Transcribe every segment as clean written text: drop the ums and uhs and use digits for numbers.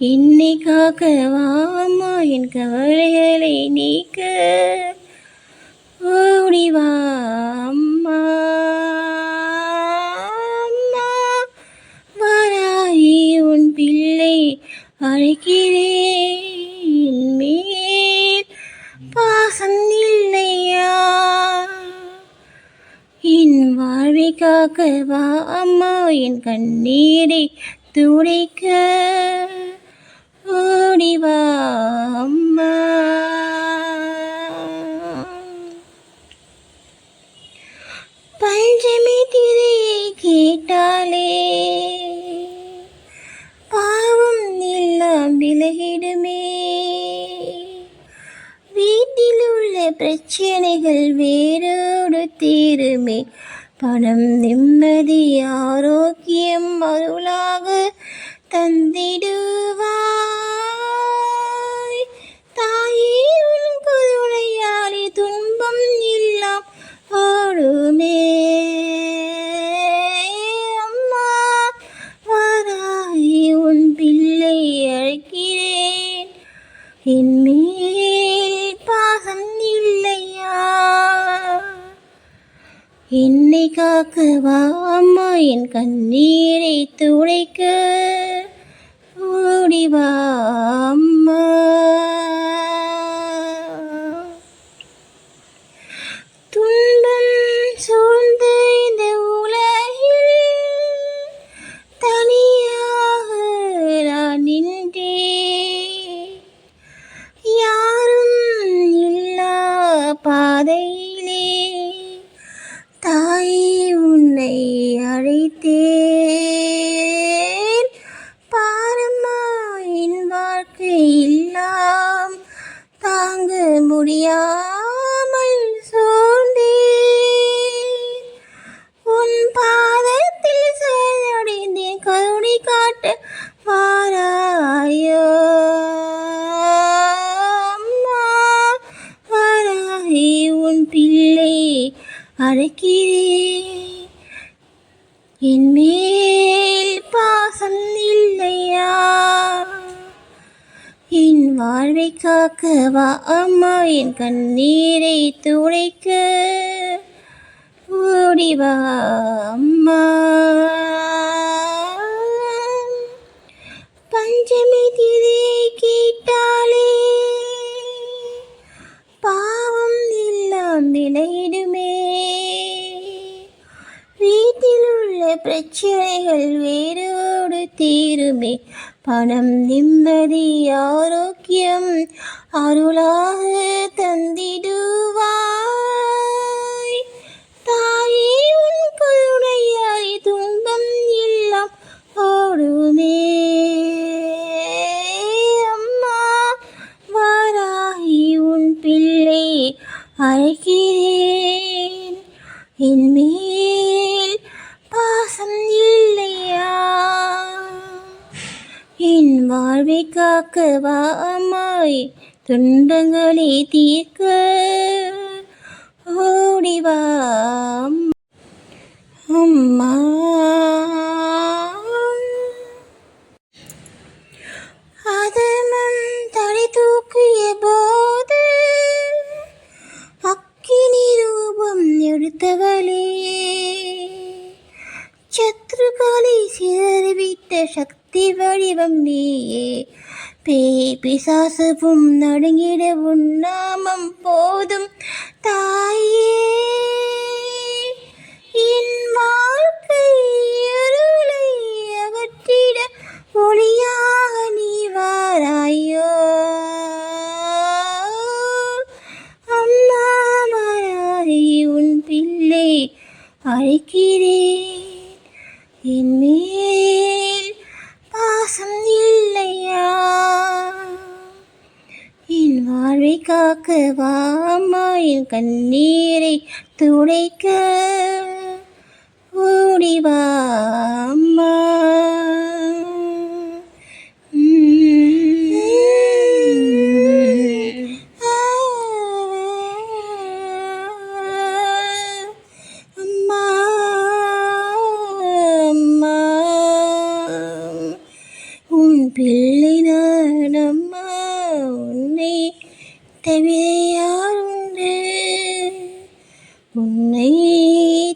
என்னை காக்கவா அம்மா என் கவலைகளை நீக்க ஓடிவா அம்மா அம்மா வாராயி உன் பிள்ளை அழைக்கிறேன் மேல் பாசம் இல்லையா என் வாழ்வை காக்கவா அம்மா என் கண்ணீரை துடைக்க ஓடிவா அம்மா பஞ்சமி திரையை கேட்டாலே பாவம் எல்லாம் விலகிடுமே வீட்டில் உள்ள பிரச்சனைகள் வேரோடு தீருமே பணம் நிம்மதி ஆரோக்கியம் அருளாக தந்திடுவாய் தாயே உன் கருணையாலே துன்பம் எல்லாம் ஓடுமே அம்மா வாராய் உன் பிள்ளை அழைக்கிறேன் என் மேல் பாசம் இல்லையா என்னை காக்கவா அம்மா என் கண்ணீரை துடைக்க ஓடிவா அம்மா துன்பம் சூழ்ந்த இந்த உலகில் தனியாக நான் நின்றேன் யாரும் இல்லா பாதையிலே தாயே உன்னை அழைத்தேன் பாரம்மா என் வாழ்க்கை எல்லாம் தாங்க முடியாமல் சோர்ந்தேன் உன் பாதத்தில் சரணடைந்தேன் கருணை காட்ட வாராயோ அம்மா வாராய் உன் பிள்ளை அழைக்கிறேன் என் மேல் பாசம் இல்லையா என் வாழ்வை காக்கவா அம்மா என் கண்ணீரை துடைக்க ஓடிவா அம்மா பஞ்சமி திரையை கேட்டாலே பாவம் எல்லாம் விலகிடுமே வீட்டில் உள்ள பிரச்சனைகள் வேரோடு தீருமே பணம் நிம்மதி ஆரோக்கியம் அருளாக தந்திடுவாய் தாயே உன் கருணையாய் துன்பம் எல்லாம் ஓடுமே அம்மா வாராய் உன் பிள்ளை அழைக்கிறேன் என் மேல் பாசம் இல்லையா என் வாழ்வை காக்கவா அம்மாய் துன்பங்களை தீர்க்க ஓடிவா அம்மா அதமம் தலை தூக்கிய போது அக்கினி ரூபம் எடுத்தவளே சத்ருகாலை சிதறிவிட்ட சக்தி வடிவம் நீயே பேய் பிசாசுவும் நடுங்கிட உன் நாமம் போதும் தாயே என் வாழ்க்கை இருளை அகற்றிட ஒளியாக நீ வாராயோ அம்மா வாராய் உன் பிள்ளை அழைக்கிறேன் என் மேல் பாசம் இல்லையா என் வாழ்வை காக்கவா அம்மா என் கண்ணீரை துடைக்க ஓடிவா அம்மா பிள்ளை தவிர யாருண்டு, உன்னை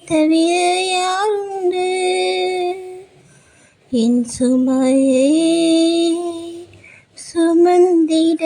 தவிர யாருண்டு, என் சுமையை சுமந்திட